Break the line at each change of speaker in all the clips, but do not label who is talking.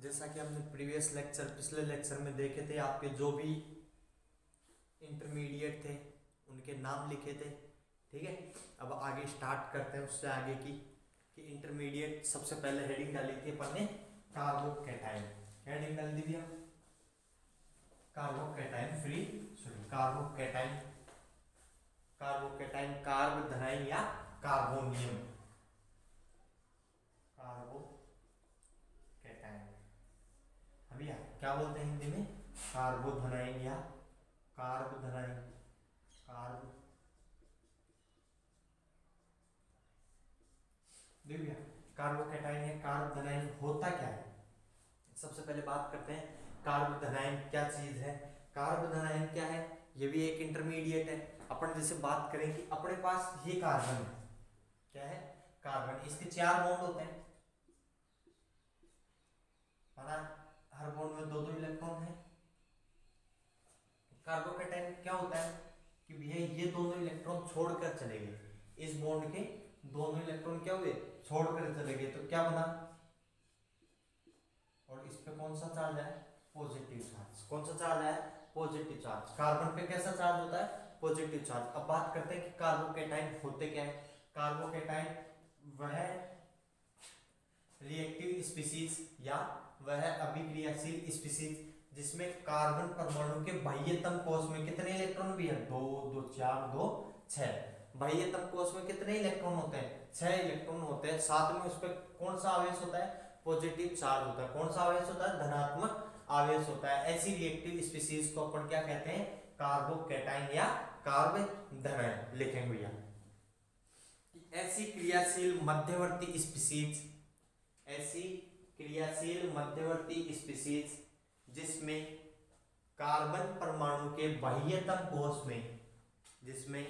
जैसा कि हमने प्रीवियस लेक्चर पिछले लेक्चर में देखे थे, आपके जो भी इंटरमीडिएट थे उनके नाम लिखे थे। ठीक है, अब आगे स्टार्ट करते हैं उससे आगे की कि इंटरमीडिएट सबसे पहले हेडिंग डाली थी अपन ने कार्बोकैटायन। हेडिंग डाल दी भैया carbocation free sorry carbocation. Carbocation carb धनायन या कार्बोनियम। कार्बोकैटायन भैया क्या बोलते हैं हिंदी में? कार्बोधनायन या कार्ब धनायन। कार्ब देखिए कार्बोकैटायन या कार्ब धनायन होता क्या है। सबसे पहले बात करते हैं कार्ब धनायन क्या चीज है। कार्ब धनायन क्या है? ये भी एक इंटरमीडिएट है। अपन जैसे बात करें कि अपने पास ये कार्बन है, क्या है? कार्बन। इसके 4 बॉन्ड होते हैं, हर बॉन्ड में 2-2 इलेक्ट्रॉन है। कार्बोकैटायन क्या होता है कि भैया ये दोनों इलेक्ट्रॉन छोड़कर चले गए, इस बॉन्ड के दोनों इलेक्ट्रॉन क्या हुए? छोड़कर चले गए, तो क्या बना? और इस पे कौन सा चार्ज है? Positive charge. कौन सा चार्ज है? Positive charge. कार्बन पे कैसा चार्ज होता है? Positive charge. अब बात करते हैं कि कार्बोकैटायन होते क्या है। कार्बोकैटायन वह रिएक्टिव स्पीशीज या वह अभिक्रियाशील स्पीशीज जिसमें कार्बन परमाणु के बाह्यतम कोश में कितने इलेक्ट्रॉन भी है? 2 2 4 2 6। बाह्यतम कोश में कितने इलेक्ट्रॉन होते हैं? 6 इलेक्ट्रॉन होते हैं। साथ में उस पर कौन सा आवेश होता है? पॉजिटिव चार्ज होता है। कौन सा आवेश होता है? धनात्मक आवेश होता है। ऐसी रिएक्टिव स्पीशीज को अपन क्या कहते हैं? कार्बोकैटायन या कार्ब धनायन लिखेंगे भैया। ऐसी क्रियाशील मध्यवर्ती स्पीशीज, ऐसी क्रियाशील मध्यवर्ती स्पीशीज जिसमें कार्बन परमाणु के बाह्यतम कोश में, जिसमें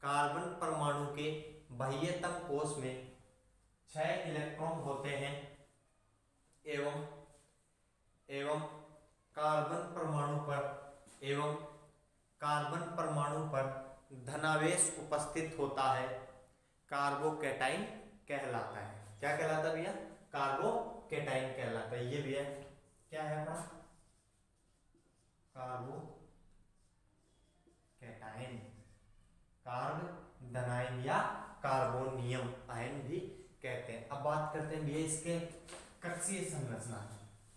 कार्बन परमाणु के बाह्यतम कोश में 6 इलेक्ट्रॉन होते हैं एवं कार्बन परमाणु पर धनावेश उपस्थित होता है, कार्बोकैटायन कहलाता है। क्या कहलाता है भैया? कार्बोकैटायन कहलाता है। ये भैया क्या है अपना? कार्बोकैटायन, कार्ब धनायन या कार्बोनियम आयन भी कहते हैं। अब बात करते हैं भैया इसके कक्षीय संरचना।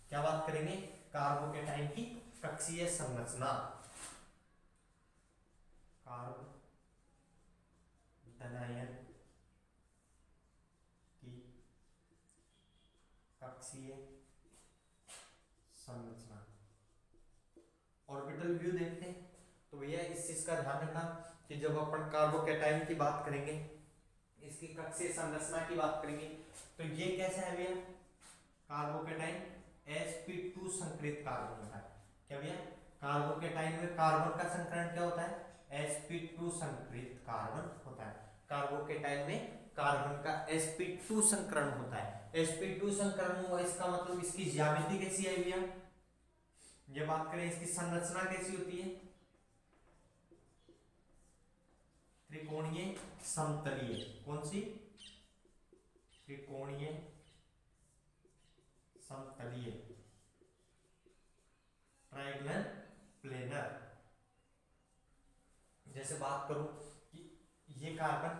क्या बात करेंगे? कार्बोकैटायन की कक्षीय संरचना। कार्ब धनायन की कक्षीय संरचना। ऑर्बिटल व्यू देखते हैं तो भैया इस चीज का ध्यान रखना कि जब अपन कार्बोकैटायन की बात करेंगे, इसकी कक्षीय संरचना की बात करेंगे, तो ये कैसा है भैया? कार्बोकैटायन sp2 संकरित कार्बन होता है। क्या भैया? कार्बोकैटायन में कार्बन का संकरण क्या होता है? sp2 संकरित कार्बन होता है। कार्बोकैटायन में कार्बन का sp2 संकरण होता है। sp2 संकरण हुआ, इसका मतलब इसकी ज्यामिति कैसी है भैया? ये बात करें इसकी संरचना कैसी होती है? त्रिकोणीय समतलीय। कौन सी? त्रिकोणीय समतलीय, ट्रायंगुलर प्लेनर। जैसे बात करूं कि ये कार्बन,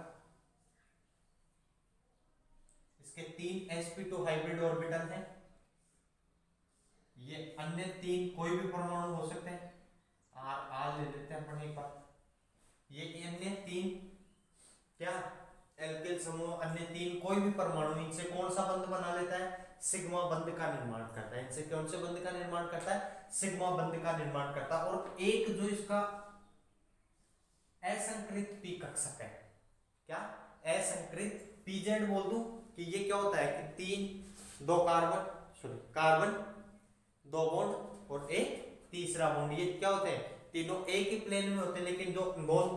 इसके 3 sp2 हाइब्रिड ऑर्बिटल हैं। ये अन्य 3 कोई भी परमाणु हो सकते हैं। आर ले लेते हैं अपन एक बार। ये अन्य 3 क्या? एल्किल समूह, अन्य 3 कोई भी परमाणु इनसे कौन सा बंध बना लेता है? सिग्मा बंध का निर्माण करता है। इनसे कौन से बंध का निर्माण करता है? सिग्मा बंध का निर्माण करता है। और एक जो इसका असंकृत पी कक्षक है, क्या? असंकृत pz बोल दूं कि ये क्या होता है कि 2 कार्बन 2 बॉन्ड और एक तीसरा बॉन्ड। ये क्या होते हैं? तीनों एक ही प्लेन में होते हैं, लेकिन जो नॉन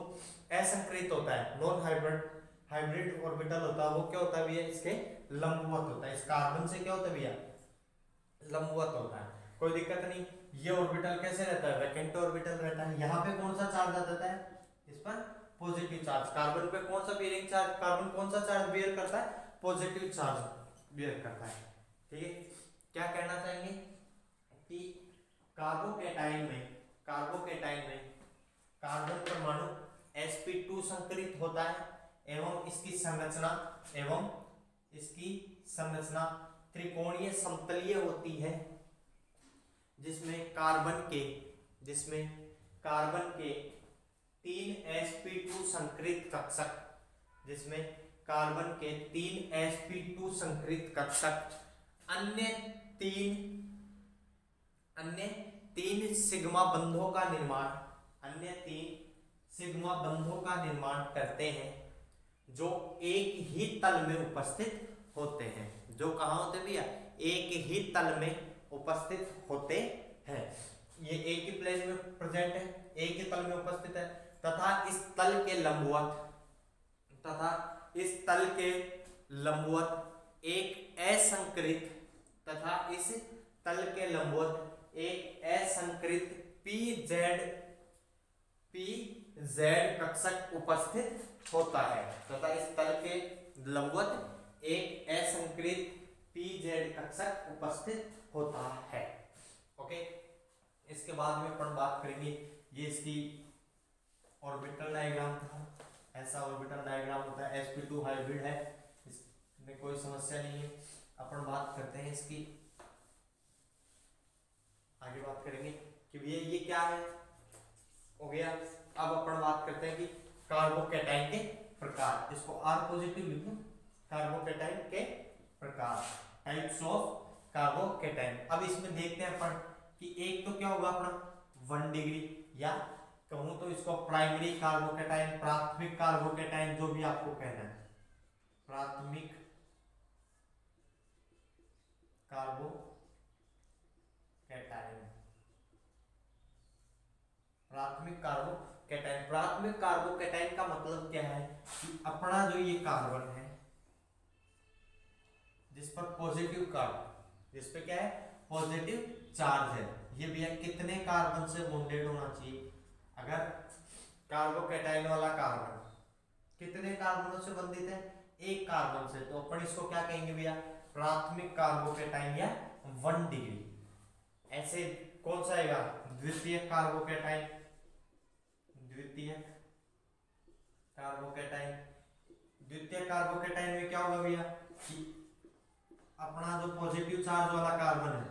असंकृत होता है, नॉन हाइब्रिड ऑर्बिटल होता है, वो क्या होता है भैया? इसके लंबवत होता है। इस कार्बन से क्या होता है भैया? लंबवत होता है। कोई दिक्कत नहीं। ये ऑर्बिटल कैसे रहता है? वैकेंट ऑर्बिटल रहता है। यहाँ पे कौन सा चार्ज आ जाता है? इस पर पॉजिटिव चार्ज। कार्बन पे कौन सा बेयरिंग चार्ज? कार्बन कौन सा चार्ज बेयर करता है? पॉजिटिव चार्ज बेयर करता है। ठीक है, क्या कहना चाहेंगे कि कार्बोकेटाइन में कार्बन परमाणु sp2 संकरित होता है एवं इसकी संरचना त्रिकोणीय समतलीय होती है, जिसमें कार्बन के 3 sp2 संकरित कक्षक अन्य तीन सिग्मा बंधों का निर्माण करते हैं, जो एक ही तल में उपस्थित होते हैं। जो कहाँ होते हैं भैया? एक ही तल में उपस्थित होते हैं। ये एक ही प्लेन में प्रेजेंट है, एक ही तल में उपस्थित है तथा इस तल के लंबवत एक असंकृत pz कक्षक उपस्थित होता है तथा इस तल के लंबवत एक असंकृत pz कक्षक उपस्थित होता है। ओके, इसके बाद में अपन बात करेंगे, ये इसकी ऑर्बिटल डायग्राम था। ऐसा ऑर्बिटल डायग्राम होता है, sp2 हाइब्रिड है, इसमें कोई समस्या नहीं है। अपन बात करते हैं इसकी, आगे बात करेंगे कि भैया ये क्या है, हो गया। अब अपन बात करते हैं कि कार्बोकेटाइन के प्रकार, इसको R पॉजिटिव लिख लो, कार्बोकेटाइन के प्रकार, टाइप्स ऑफ कार्बोकेटाइन। अब इसमें देखते हैं अपन कि एक तो क्या होगा अपना 1 डिग्री, या कहूं तो इसको प्राइमरी कार्बोकेटाइन, प्राथमिक कार्बोकेटाइन, जो भी आपको कहना है, प्राथमिक कार्बोकेटाइन का मतलब क्या है कि अपना जो ये कार्बन है जिस पर पॉजिटिव कार्बन, जिस पे क्या है पॉजिटिव चार्ज है, ये भैया कितने कार्बन से बॉन्डेड होना चाहिए? अगर कार्बोकेटाइन वाला कार्बन कितने कार्बनों से बंधित है? एक कार्बन से, तो अपन इसको क्या कहेंगे भैया? प्राथमिक कार्बोकेटाइन या 1 डिग्री। ऐसे कौन सा आएगा? द्वितीयक कार्बोकेटाइन में क्या होगा भैया कि अपना जो पॉजिटिव चार्ज वाला कार्बन है,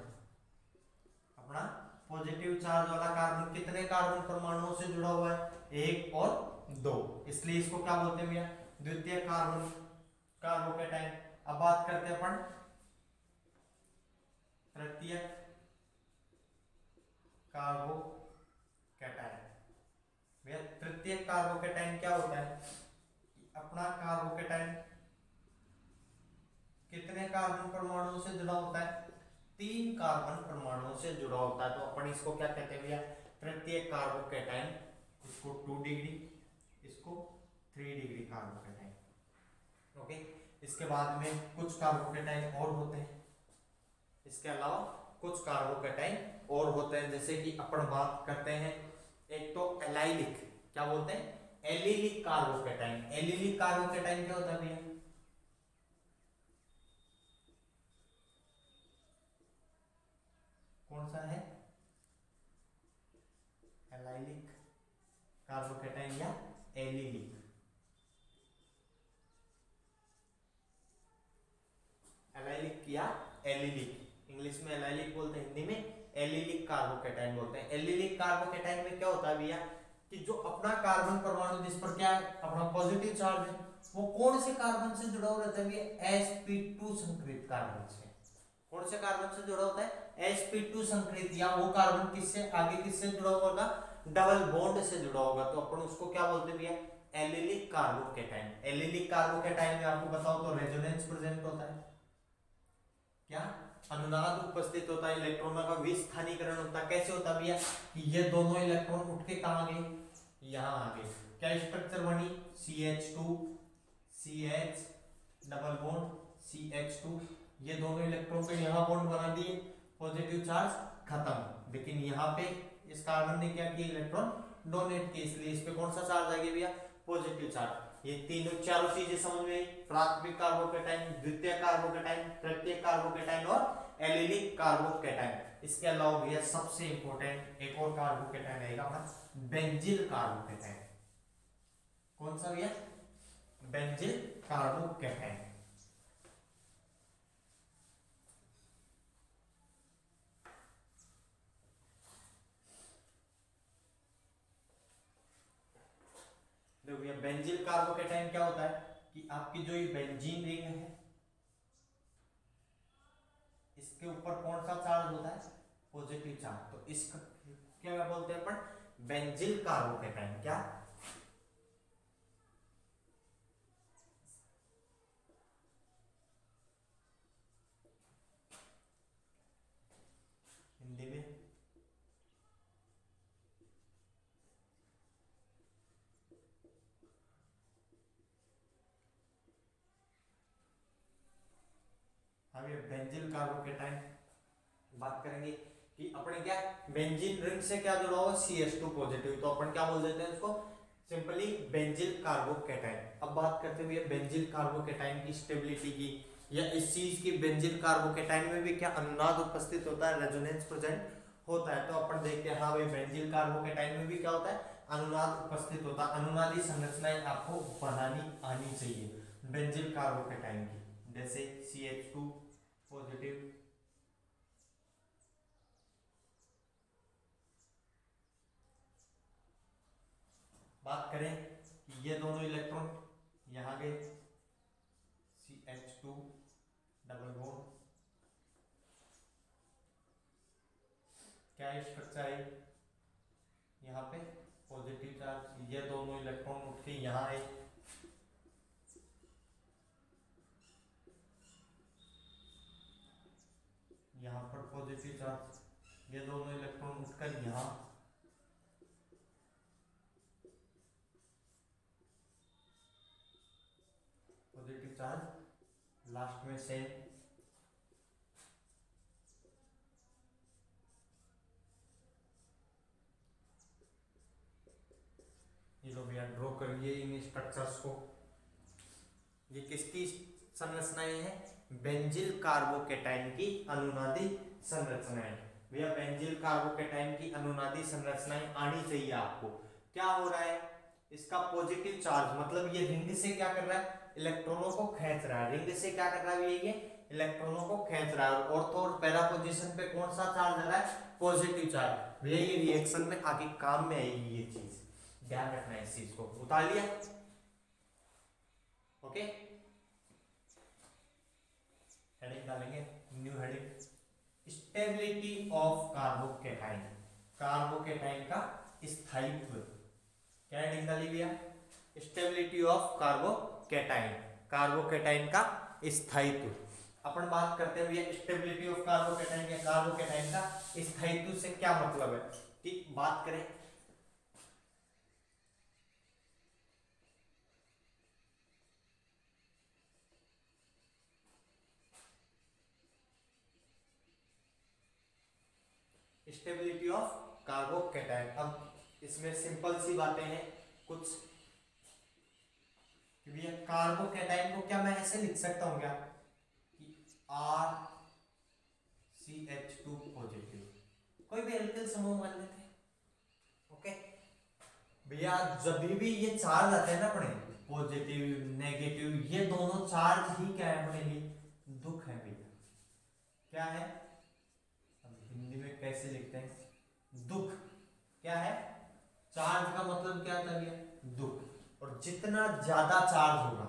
अपना पॉजिटिव चार्ज वाला कार्बन कितने कार्बन परमाणुओं से जुड़ा हुआ है? 1 और 2, इसलिए इसको क्या बोलते हैं भैया? द्वितीय कार्बोकेटाइन। अब बात करते हैं अपन तृतीयक कार्बोकेटाइन। भैया तृतीयक कार्बोकेटाइन क्या होता है? अपना कार्बोकेटाइन कितने कार्बन परमाणुओं से जुड़ा होता है? 3 कार्बन परमाणुओं से जुड़ा होता है, तो अपन इसको क्या कहते हैं भैया? तृतीयक कार्बोकेटाइन। इसको 2 डिग्री, इसको 3 डिग्री कार्बोकेटाइन। ओके, इसके बाद में कुछ कार्बोकेटाइन और होते हैं, इसके अलावा कुछ कार्बोकेटाइन और होते हैं, जैसे कि अपन बात करते हैं एक तो एलाइलिक, क्या बोलते हैं? Allylic carbocation. एलिलिक कार्बोकेटाइन क्या होता है भैया? कौन सा है? एलाइलिक कार्बोकेटाइन या एलिलिक? एलाइलिक या एलिलिक, इंग्लिश में एलाइलिक बोलते हैं, हिंदी में एलिलिक कार्बोकेटाइन बोलते हैं। एलिलिक कार्बोकेटाइन में क्या होता है भैया कि जो अपना कार्बन परमाणु जिस पर क्या है अपना पॉजिटिव चार्ज है, वो कौन से कार्बन से जुड़ा हुआ रहता है? sp2 संकरित कार्बन से। कौन से कार्बन से जुड़ा होता है? sp2 संकरित, या वो कार्बन किससे आगे किससे जुड़ा होगा? डबल बॉन्ड से जुड़ा होगा, तो अपन उसको क्या बोलते हैं भैया? Allylic carbocation. एलिलिक कार्बोकेटाइन में आपको बताओ तो रेजोनेंस प्रेजेंट होता है, क्या अनुनाद उपस्थित होता है, इलेक्ट्रॉनों का विस्थानीकरण होता है। कैसे होता है भैया कि ये दोनों इलेक्ट्रॉन उठ के कहां गए? यहां आ गए। क्या स्ट्रक्चर बनी? CH2 CH double bond CH2, ये दोनों इलेक्ट्रॉन पे यहां बॉन्ड बना दिए, पॉजिटिव चार्ज खत्म। लेकिन यहाँ पे इस कार्बन ने क्या किया? इलेक्ट्रॉन डोनेट किया, इसलिए इस पे कौन सा चार्ज आ गया भैया? Positive charge. ये तीनों चारों चीजें समझ में आई। प्राथमिक कार्बोकेटाइन, द्वितीय कार्बोकेटाइन, तृतीय कार्बोकेटाइन और एलिलिक कार्बोकेटाइन। इसके अलावा भैया सबसे इंपॉर्टेंट एक और कार्बोकेटाइन आएगा अपना बेंजिल कार्बोकेटाइन। कौन सा भैया? Benzyl carbocation. देखो भैया बेंजिल कार्बोकेटाइन क्या होता है कि आपकी जो ये बेंजीन रिंग है इसके ऊपर कौन सा चार्ज होता है? Positive charge. तो इसका क्या बोलते हैं अपन? Benzyl carbocation. क्या? हिंदी में हम ये बेंजिल कार्बोकेटाइन बात करेंगे कि अपने क्या बेंजीन रिंग से क्या जुड़ा हुआ? CH2 positive. तो अपन क्या बोल देते हैं इसको? Simply benzyl carbocation. अब बात करते हुए बेंजिल कार्बोकेटाइन की स्टेबिलिटी की, या इस चीज की बेंजिल कार्बोकेटाइन में भी क्या अनुनाद उपस्थित होता है, रेजोनेंस प्रेजेंट होता है। तो अपन देखते हैं हाँ भाई बेंजिल कार्बोकेटाइन में भी क्या होता है? अनुनाद उपस्थित होता है। अनुनादी संरचनाएं आपको बनानी आनी चाहिए बेंजिल कार्बोकेटाइन की, जैसे CH2 पॉजिटिव, बात करें कि ये दोनों इलेक्ट्रॉन यहां गए CH2 डबल बॉन्ड, क्या स्ट्रक्चर है यहाँ पे? Positive charge. ये दोनों इलेक्ट्रॉन उठ के यहाँ आए, यहाँ पर पॉजिटिव चार्ज। ये दोनों इलेक्ट्रॉन उठकर यहाँ, पॉजिटिव चार्ज लास्ट में सेम। ये लो भैया ड्रॉ करिए इन स्ट्रक्चर्स को। ये किसकी संरचनाएं हैं? बेंजिल कार्बोकेटाइन की अनुनादी संरचनाएं। भैया बेंजिल कार्बोकेटाइन की अनुनादी संरचनाएं आनी चाहिए आपको। क्या हो रहा है? इसका पॉजिटिव चार्ज मतलब ये रिंग से क्या कर रहा है? इलेक्ट्रॉनों को खींच रहा है। रिंग से क्या कर रहा है ये इलेक्ट्रॉनों को खींच रहा है। और ऑर्थो और पैरा पोजीशन पे कौन सा चार्ज आ रहा है? Positive charge. भैया ये रिएक्शन में आगे काम में आएगी ये चीज, ध्यान रखना है इस चीज को। उतार लिया? ओके, हेडिंग डालेंगे, new heading, stability of carbocation. Carbocation का स्थायित्व। क्या हेडिंग डाली भैया? Stability of carbocation. कार्बोकेटाइन का स्थायित्व। अपन बात करते हैं भैया स्टेबिलिटी ऑफ कार्बोकेटाइन या कार्बोकेटाइन का स्थायित्व से क्या मतलब है कि बात करें स्टेबिलिटी ऑफ कार्बोकेटाइन। अब इसमें सिंपल सी बातें हैं कुछ। भैया कार्बोकेटाइन को क्या मैं ऐसे लिख सकता हूं क्या कि RCH2 पॉजिटिव, कोई भी एल्किल समूह मान लेते हैं। ओके भैया जब भी ये चार्ज आते हैं ना अपने पॉजिटिव नेगेटिव, ये दोनों चार्ज ही क्या है अपने लिए? दुख है भैया। क्या है? हिंदी में कैसे लिखते हैं? दुख। क्या है? चार्ज का मतलब क्या था भैया? दुख। और जितना ज्यादा चार्ज होगा,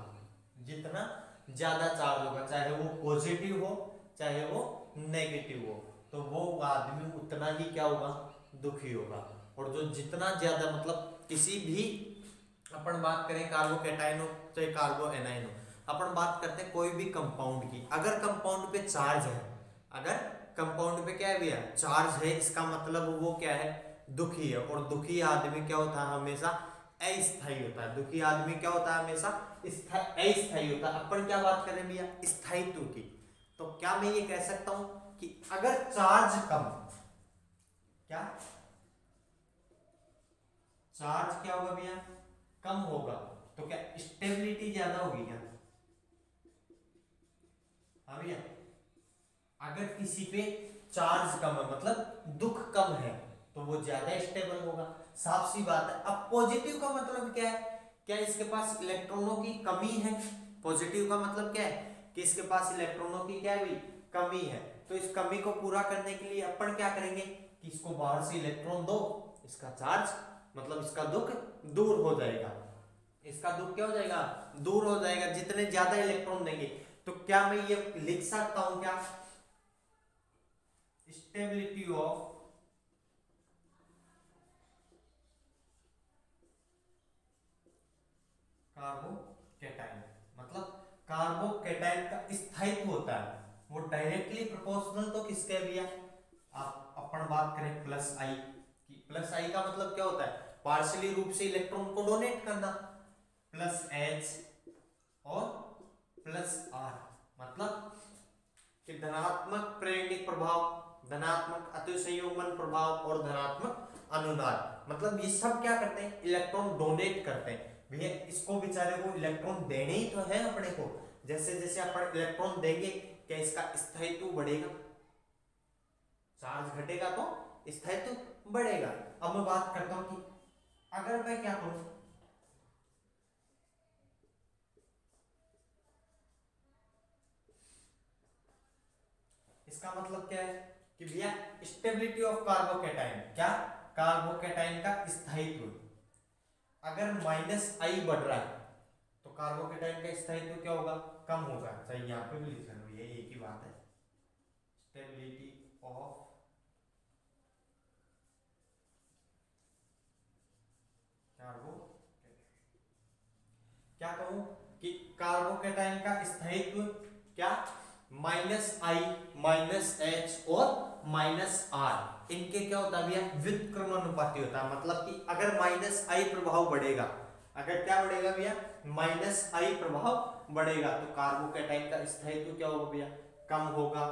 जितना ज्यादा चार्ज होगा, चाहे वो पॉजिटिव हो चाहे वो नेगेटिव हो, तो वो आदमी उतना ही क्या होगा? दुखी होगा। और जो जितना ज्यादा मतलब किसी भी अपन बात करें कार्बोकेटाइन हो चाहे कार्बो एनाइन हो, अपन बात करते हैं कोई भी कंपाउंड की, अगर कंपाउंड पे चार्ज है, अगर कंपाउंड पे क्या है भैया? चार्ज है, इसका मतलब वो क्या है? दुखी है। और दुखी आदमी क्या होता है? हमेशा अस्थायी होता है। दुखी आदमी क्या होता है? हमेशा अस्थायी होता है। अपन क्या बात करें भैया? स्थायित्व की। तो क्या मैं ये कह सकता हूं कि अगर चार्ज कम, क्या चार्ज क्या होगा भैया? कम होगा, तो क्या स्टेबिलिटी ज्यादा होगी क्या? हाँ भैया, अगर किसी पे चार्ज कम है मतलब दुख कम है तो वो ज्यादा स्टेबल होगा, साफ सी बात है। अब पॉजिटिव का मतलब क्या है? क्या इसके पास इलेक्ट्रॉनों की कमी है? पॉजिटिव का मतलब क्या है कि इसके पास इलेक्ट्रॉनों की क्या है भाई? कमी है। तो इस कमी को पूरा करने के लिए अपन क्या करेंगे कि इसको बाहर से इलेक्ट्रॉन दो, इसका चार्ज मतलब इसका दुख दूर हो जाएगा। इसका दुख क्या हो जाएगा? दूर हो जाएगा जितने ज्यादा इलेक्ट्रॉन देंगे। तो क्या मैं ये लिख सकता हूं क्या? स्टेबिलिटी ऑफ कार्बोकैटायन, मतलब कार्बोकैटायन का स्थायित्व होता है वो डायरेक्टली प्रोपोर्शनल तो किसके भैया? आप अपन बात करें प्लस आई की, प्लस आई का मतलब क्या होता है? पार्शियली रूप से इलेक्ट्रॉन को डोनेट करना, प्लस एच और प्लस आर, मतलब कि धनात्मक प्रेरणिक प्रभाव, धनात्मक अतिसंयोजन प्रभाव और धनात्मक अनुनाद, मतलब ये सब क्या करते हैं? इलेक्ट्रॉन डोनेट करते हैं। भैया इसको बेचारे को इलेक्ट्रॉन देने ही तो है अपने को। जैसे जैसे अपन इलेक्ट्रॉन देंगे क्या इसका स्थायित्व बढ़ेगा? चार्ज घटेगा तो स्थायित्व बढ़ेगा। अब मैं बात करता हूं कि अगर मैं क्या करूं, इसका मतलब क्या है कि भैया स्टेबिलिटी ऑफ कार्बोकैटायन, क्या? कार्बोकैटायन का स्थायित्व अगर माइनस आई बढ़ रहा है तो कार्बोकैटायन का स्थायित्व क्या होगा? कम होगा। चाहिए यहाँ पे भी लिखना है, ये एक ही बात है। स्टेबिलिटी ऑफ कार्बोकैटायन, क्या कहूं कि कार्बोकैटायन का स्थायित्व क्या? माइनस आई, माइनस एच और माइनस आर, इनके क्या होता है भैया? व्युत्क्रमानुपाती होता है। मतलब कि अगर माइनस आई प्रभाव बढ़ेगा, अगर क्या बढ़ेगा भैया? माइनस आई प्रभाव बढ़ेगा तो कार्बोकैटायन का स्थायित्व क्या होगा भैया? कम होगा।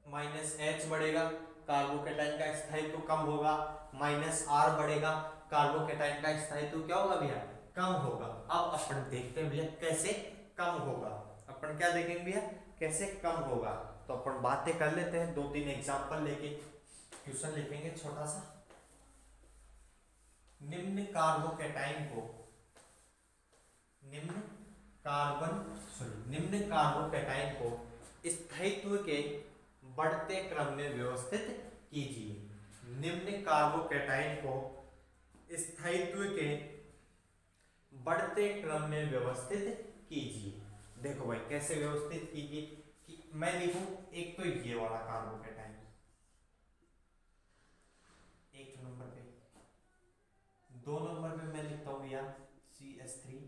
माइनस एच बढ़ेगा, कार्बोकैटायन का स्थायित्व कम होगा। माइनस आर बढ़ेगा, कार्बोकैटायन का स्थायित्व क्या होगा भैया? कम होगा। अब अपन देखते हैं भैया कैसे कम होगा। अपन क्या देखेंगे भैया? कैसे कम होगा। तो अपन बातें कर लेते हैं, दो तीन एग्जांपल लेके क्वेश्चन लिखेंगे छोटा सा। निम्न कार्बोकैटायन को, निम्न कार्बोकैटायन को स्थायित्व के बढ़ते क्रम में व्यवस्थित कीजिए। निम्न कार्बोकैटायन को स्थायित्व के बढ़ते क्रम में व्यवस्थित कीजिए। देखो भाई कैसे व्यवस्थित कीजिए कि मैं लिखूं एक तो ये वाला कार्बोकैटायन एक नंबर पे, दो नंबर पे मैं लिखता हूं भैया CH3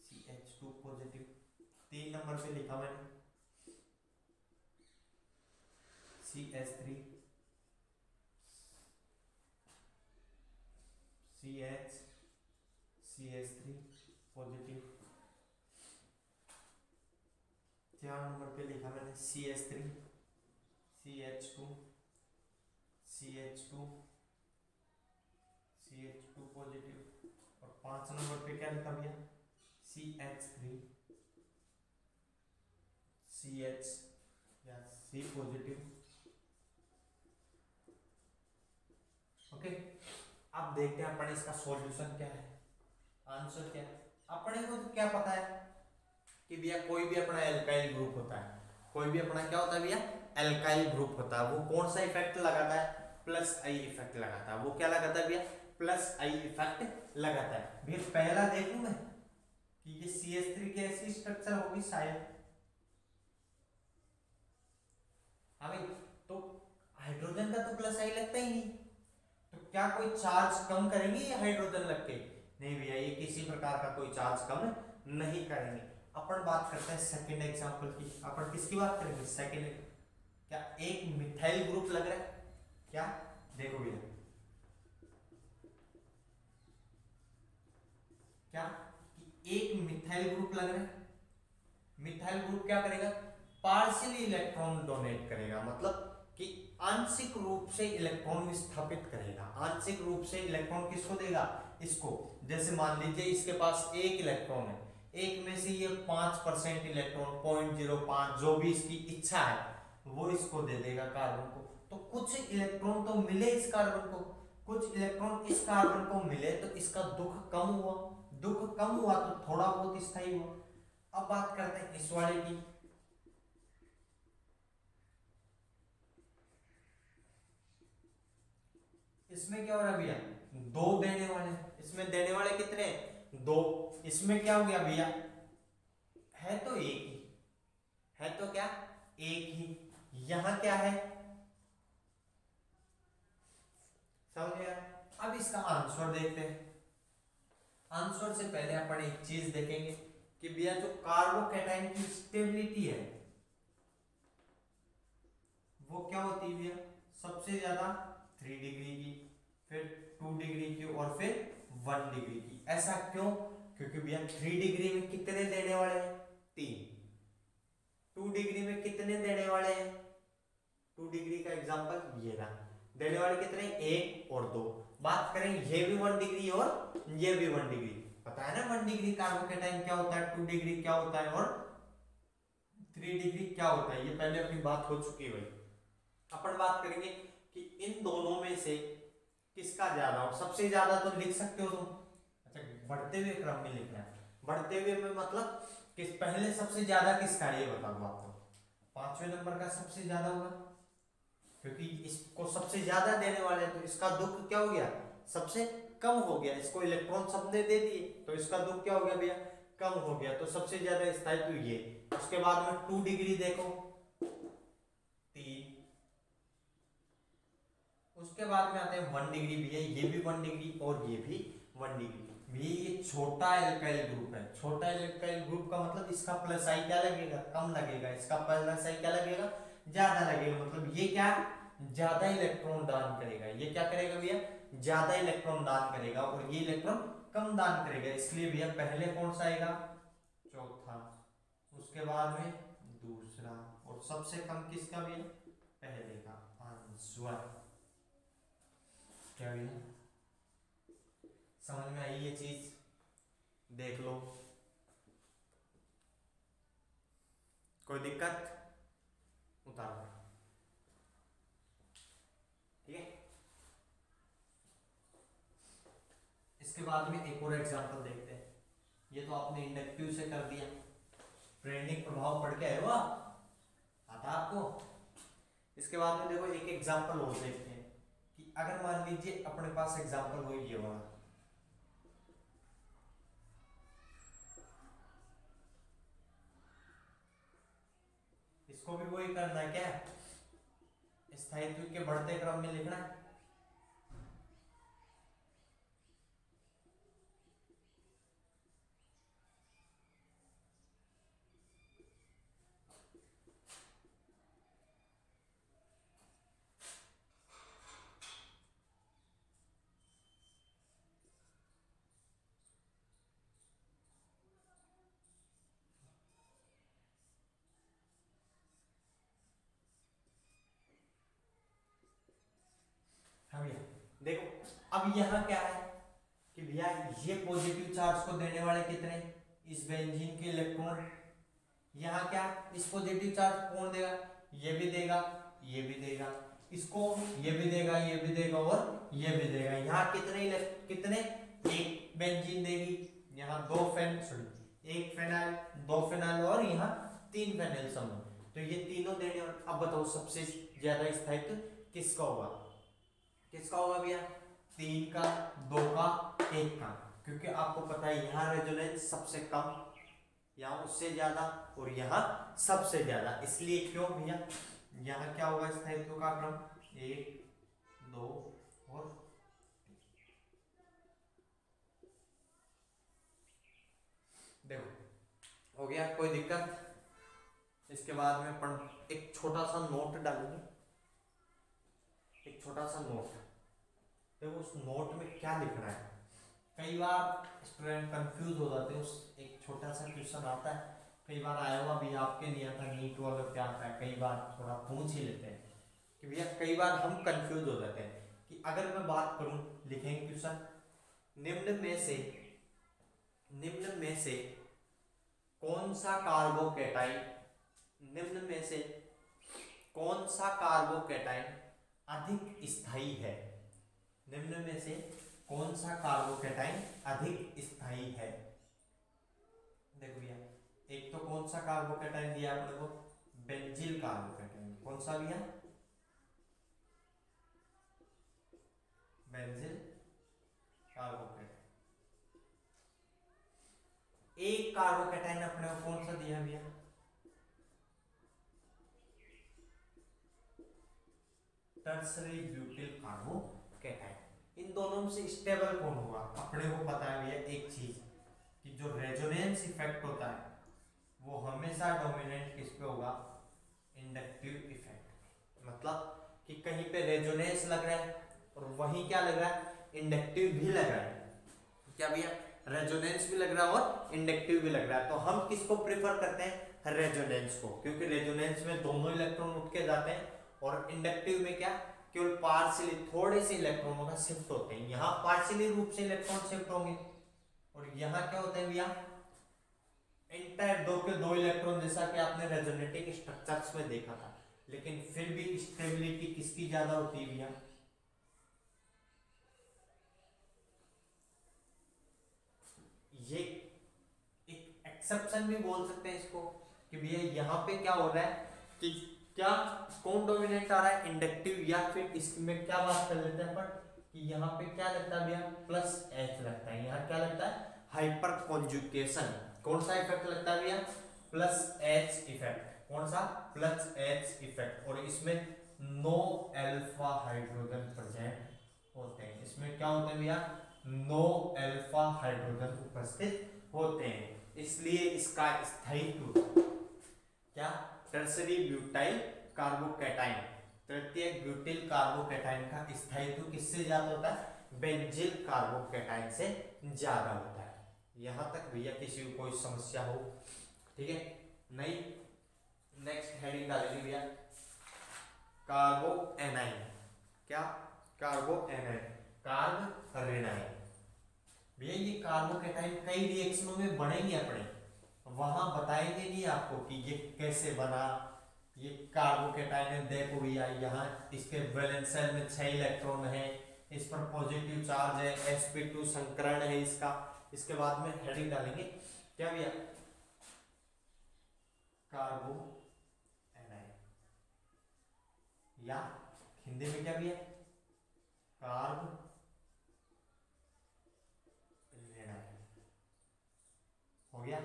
CH2 पॉजिटिव, तीन नंबर पे लिखा मैंने CH3 CH3 पॉजिटिव, चार नंबर पे लिखा मैंने CH3 CH2 पॉजिटिव, और पांच नंबर पे क्या लिखा भैया? CH3 CH या C पॉजिटिव। ओके, अब देखते हैं अपन इसका सॉल्यूशन क्या है, आंसर क्या है। अपने को तो क्या पता है कि भैया कोई भी अपना एल्काइल ग्रुप होता है, कोई भी अपना क्या होता है भैया? एल्काइल ग्रुप होता है। वो कौन सा इफेक्ट लगाता है? प्लस आई इफेक्ट लगाता है। वो क्या लगाता है भैया? प्लस आई इफेक्ट लगाता है। भैया पहला देख लूं मैं कि ये CH3 की ऐसी स्ट्रक्चर होगी शायद। हाँ भाई, तो हाइड्रोजन का तो प्लस आई लगता ही नहीं, तो क्या कोई चार्ज कम करेंगे ये हाइड्रोजन लग के? नहीं भैया, ये किसी प्रकार का कोई चार्ज कम नहीं करेंगे। अपन बात करते हैं सेकंड एग्जांपल की। अपन किसकी बात करेंगे? सेकंड। क्या एक मिथाइल ग्रुप लग रहा है क्या? देखो भैया क्या कि एक मिथाइल ग्रुप लग रहा है। मिथाइल ग्रुप क्या करेगा? पार्शियली इलेक्ट्रॉन डोनेट करेगा, मतलब कि आंशिक रूप से इलेक्ट्रॉन विस्थापित करेगा। आंशिक रूप से इलेक्ट्रॉन किसको देगा? इसको, जैसे मान लीजिए इसके पास एक इलेक्ट्रॉन है, एक में से ये 5% इलेक्ट्रॉन 0.05 जो भी इसकी इच्छा है वो इसको दे देगा कार्बन को। तो कुछ इलेक्ट्रॉन तो मिले इस कार्बन को, कुछ इलेक्ट्रॉन इस कार्बन को मिले, तो इसका दुख कम हुआ, दुख कम हुआ तो थोड़ा बहुत स्थायी हुआ। अब बात करते हैं इस वाले की। इसमें क्या हो रहा है भैया, दो देने वाले, इसमें देने वाले कितने, दो। इसमें क्या हो गया भैया, है तो एक ही, है तो क्या एक ही। यहां क्या है, समझ गया। अब इसका आंसर देखते हैं। आंसर से पहले अपन एक चीज देखेंगे कि भैया जो कार्बोकैटायन की स्टेबिलिटी है वो क्या होती है भैया, सबसे ज्यादा 3 डिग्री की, फिर 2 डिग्री की, और फिर 1 डिग्री की। ऐसा क्यों, क्योंकि भैया 3 डिग्री में कितने देने वाले हैं, 3। 2 डिग्री में कितने देने वाले हैं, 2 डिग्री का एग्जांपल ये रहा, देने वाले कितने, 1 और 2। बात करें ये भी 1 डिग्री और ये भी 1 डिग्री, पता है ना 1 डिग्री कार्बोकैटायन क्या होता है, 2 डिग्री क्या होता है, और 3 डिग्री क्या होता है, ये पहले अपनी बात हो चुकी है भाई। अपन बात करेंगे कि इन दोनों में से किसका ज्यादा, और सबसे ज्यादा तो लिख सकते हो तुम। अच्छा, बढ़ते हुए क्रम में लिखना है, बढ़ते हुए में मतलब किस पहले सबसे ज्यादा किसका है ये बता दो आपको, 5वें नंबर का सबसे ज्यादा होगा, क्योंकि इसको सबसे ज्यादा देने वाले हैं, तो इसका दुख क्या हो गया, सबसे कम हो गया। इसको इलेक्ट्रॉन सबने दे दिए तो इसका दुख क्या हो गया भैया, कम हो गया, तो सबसे ज्यादा स्थायित्व ये। उसके बाद में 2 डिग्री देखो, 3। उसके बाद में आते हैं 1 डिग्री, भैया ये भी 1 डिग्री और ये भी 1 डिग्री। भैया ये छोटा एल्काइल ग्रुप है, छोटा एल्काइल ग्रुप का मतलब इसका प्लस आई क्या लगेगा, कम लगेगा, इसका प्लस आई क्या लगेगा, ज्यादा लगेगा। मतलब ये क्या, ज्यादा इलेक्ट्रॉन दान करेगा, ये क्या करेगा भैया, ज्यादा इलेक्ट्रॉन दान करेगा, और ये इलेक्ट्रॉन कम दान करेगा। इसलिए भैया पहले कौन सा आएगा, चौथा, उसके बाद में दूसरा, और सबसे कम किसका भैया, पहले का। आंसर क्या भैया, समझ में आई ये चीज, देख लो, कोई दिक्कत, उतारो, ठीक है। इसके बाद में एक और एग्जांपल देखते हैं। ये तो आपने इंडक्टिव से कर दिया, प्रेरणिक प्रभाव पढ़ के आए हो आप, आता आपको। इसके बाद में देखो एक एग्जांपल और देखते हैं कि अगर मान लीजिए अपने पास एग्जांपल हो ये वाला, इसको भी वही करना है क्या, स्थायित्व के बढ़ते क्रम में लिखना है। हाँ भैया देखो, अब यहाँ क्या है कि भैया ये पॉजिटिव चार्ज को देने वाले कितने, इस बेंजीन के इलेक्ट्रॉन। यहाँ क्या, इस पॉजिटिव चार्ज कौन देगा, ये भी देगा, ये भी देगा, इसको ये भी देगा, ये भी देगा, और ये भी देगा। यहाँ कितने, एक बेंजीन देगी, यहाँ एक फेनाइल, 2 फेनाइल, और यहाँ 3 फेनाइल समूह। तो ये तीनों देने। अब बताओ सबसे ज्यादा स्थायित्व किसका होगा, किसका होगा भैया, 3 का, 2 का, 1 का। क्योंकि आपको पता है यहाँ रेजोनेंस सबसे कम, यहाँ उससे ज्यादा, और यहाँ सबसे ज्यादा। इसलिए क्यों भैया, यहाँ क्या होगा स्थायित्व का क्रम, 1, 2 और 3। देखो हो गया, कोई दिक्कत। इसके बाद में अपन एक छोटा सा नोट डालेंगे, एक छोटा सा नोट। देखो उस नोट में क्या लिख रहा है, कई बार स्टूडेंट कंफ्यूज हो जाते हैं। उस एक छोटा सा क्वेश्चन आता है, कई बार आया हुआ भी, आपके नहीं आता, नीट वाला क्या आता है, कई बार थोड़ा पूछ ही लेते हैं कि भैया, कई बार हम कंफ्यूज हो जाते हैं कि अगर मैं बात करूं, लिखेंगे क्वेश्चन निम्न में से कौन सा कार्बोकेटाइन, निम्न में से कौन सा कार्बोकेटाइन अधिक स्थायी है, निम्न में से कौन सा कार्बोकेटाइन अधिक स्थायी है। देखो भैया, एक तो कौन सा कार्बोकेटाइन दिया आपने को, बेंजील कार्बोकेटाइन, कौन सा भैया, बेंजील कार्बोकेटाइन। एक कार्बोकेटाइन अपने को कौन सा दिया भैया, टर्सरी ब्यूटिल कार्बोकेटाइन। इन दोनों में से स्टेबल कौन होगा, अपने को पता है भैया एक चीज कि जो रेजोनेंस इफेक्ट होता है वो हमेशा डोमिनेंट किस पे होगा, इंडक्टिव इफेक्ट। मतलब कि कहीं पे रेजोनेंस लग रहा है और वहीं क्या लग रहा है, इंडक्टिव भी लग रहा है। क्या भैया, रेजोनेंस भी लग रहा है और इंडक्टिव भी लग रहा है। तो हम किसको प्रेफर करते हैं, रेजोनेंस को, क्योंकि रेजोनेंस में दोनों इलेक्ट्रॉन उठ के जाते हैं और इंडक्टिव में क्या, केवल पार्शियली थोड़े से इलेक्ट्रॉनों का शिफ्ट होते हैं। यहाँ पार्शियली रूप से इलेक्ट्रॉन शिफ्ट होंगे और यहाँ क्या होते हैं भैया, इंटायर दो के दो इलेक्ट्रॉन, जैसा कि आपने रेजोनेटिंग स्ट्रक्चर्स में देखा था। लेकिन फिर भी स्टेबिलिटी किसकी ज्यादा होती है भैया, ये एक एक्सेप्शन भी बोल सकते हैं इसको कि भैया यहाँ पे क्या हो रहा है कि क्या कौन डोमिनेट आ रहा है, इंडक्टिव, या फिर इसमें क्या बात कर लेते हैं अपन कि यहाँ पे क्या लगता है भैया, प्लस एच लगता है। यहाँ क्या लगता है, हाइपर कॉन्जुगेशन। कौन सा इफेक्ट लगता है भैया, प्लस एच इफेक्ट। कौन सा, प्लस एच इफेक्ट। और इसमें नो अल्फा हाइड्रोजन प्रेजेंट होते हैं। इसमें क्या होते हैं भैया, नो अल्फा हाइड्रोजन उपस्थित होते हैं, इसलिए इसका स्थायित्व क्या, टर्सरी ब्यूटाइल कार्बोकेटाइन, तृतीयक ब्यूटिल कार्बोकेटाइन का स्थायित्व किससे ज्यादा होता है, बेंजील कार्बोकेटाइन से ज्यादा होता है। यहां तक भैया किसी को कोई समस्या हो, ठीक है, नहीं। नेक्स्ट हेडिंग डालेंगे भैया, कार्बो एनाइन। क्या, कार्बो एनाइन, कार्ब रेनाइन। भैया ये कार्बोकेटाइन कई रिएक्शनों में बनेंगे अपने, वहां बताएंगे नहीं आपको कि ये कैसे बना। ये कार्बोकेटाइन है, देखो भैया यहाँ इसके वैलेंस शेल में 6 इलेक्ट्रॉन है, इस पर पॉजिटिव चार्ज है, sp2 संकरण है इसका। इसके बाद में हेडिंग डालेंगे क्या भैया, कार्बो एनाइन, या हिंदी में क्या भैया, कार्ब रेनाइन। हो गया,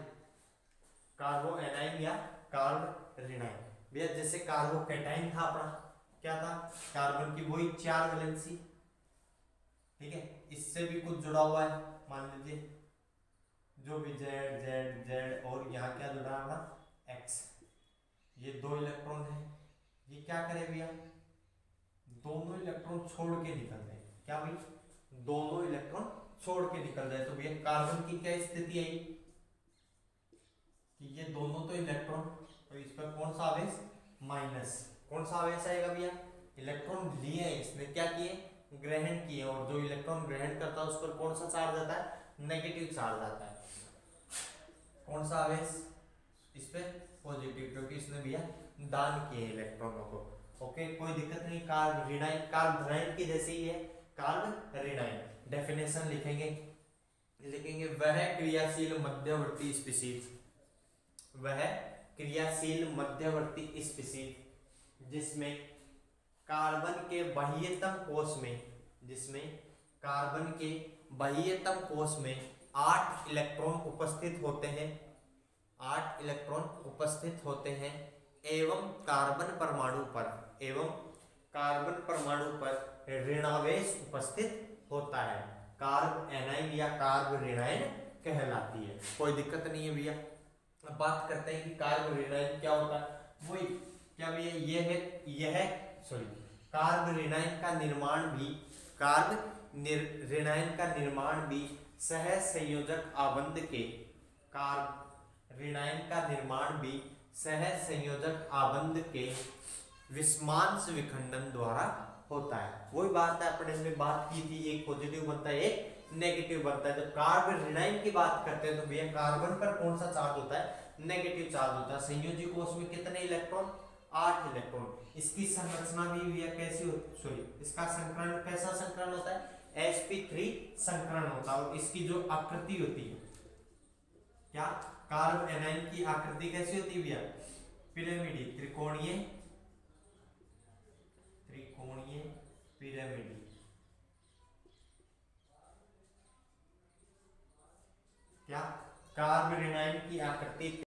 कार्बो एनाइन या कार्ब रेनाइन। भैया जैसे कार्बोकेटाइन था अपना, क्या था, कार्बन की वही 4 वैलेंसी, ठीक है, इससे भी कुछ जुड़ा हुआ है, मान लीजिए जो भी जेड जेड जेड, और यहाँ क्या जुड़ा है अपना एक्स। ये 2 इलेक्ट्रॉन है, ये क्या करे भैया, दोनों इलेक्ट्रॉन छोड़ के निकल जाए। क्या भाई, दोनों इलेक्ट्रॉन छोड़ के निकल जाए। तो भैया कार्बन की क्या स्थिति आई कि ये दोनों तो इलेक्ट्रॉन, तो इस पर कौन सा आवेश, माइनस। कौन सा आवेश आएगा भैया, इलेक्ट्रॉन लिए इसने क्या किए, ग्रहण किए, और जो इलेक्ट्रॉन ग्रहण करता है उस पर कौन सा चार्ज आता है, नेगेटिव चार्ज आता है। कौन सा आवेश, इस पे पॉजिटिव, क्योंकि इसने भैया दान किए इलेक्ट्रॉनों को। ओके, कोई दिक्कत नहीं। कार्ब रेनाइन, कार्ब रेनाइन की जैसे ही है, कार्ब रेनाइन। डेफिनेशन लिखेंगे वह क्रियाशील मध्यवर्ती स्पीशीज, वह क्रियाशील मध्यवर्ती स्पीशीज जिसमें कार्बन के बाह्यतम कोश में, जिसमें कार्बन के बाह्यतम कोश में 8 इलेक्ट्रॉन उपस्थित होते हैं, 8 इलेक्ट्रॉन उपस्थित होते हैं, एवं कार्बन परमाणु पर, एवं कार्बन परमाणु पर ऋणावेश उपस्थित होता है। कार्ब एनाइन या कार्ब रेनाइन कहलाती है। कोई दिक्कत नहीं है भैया। अब बात करते हैं कि कार्ब रेनाइन क्या होता है। वही क्या भैया, यह सॉरी, कार्ब रेनाइन का निर्माण भी, रेनाइन का निर्माण भी सह संयोजक आबंध के, कार्ब रेनाइन का निर्माण भी सह संयोजक आबंध के विषमांश विखंडन द्वारा होता है। वही बात है, अपने में बात की थी, एक पॉजिटिव बनता है एक नेगेटिव बनता है। जब कार्बन ऋणायन की बात करते हैं तो भैया कार्बन पर कौन सा चार्ज होता है, नेगेटिव चार्ज होता है। संयोजी कोष में कितने इलेक्ट्रॉन, 8 इलेक्ट्रॉन। इसकी संरचना भी भैया कैसी होती, सॉरी इसका संकरण कैसा संकरण होता है, sp3 संकरण होता है। और इसकी जो आकृति होती है क्या, कार्बन एनायन की आकृति कैसी होती है भैया, पिरामिडी, त्रिकोणीय, त्रिकोणीय पिरामिडी। क्या, कार्बन एनायन की आकृति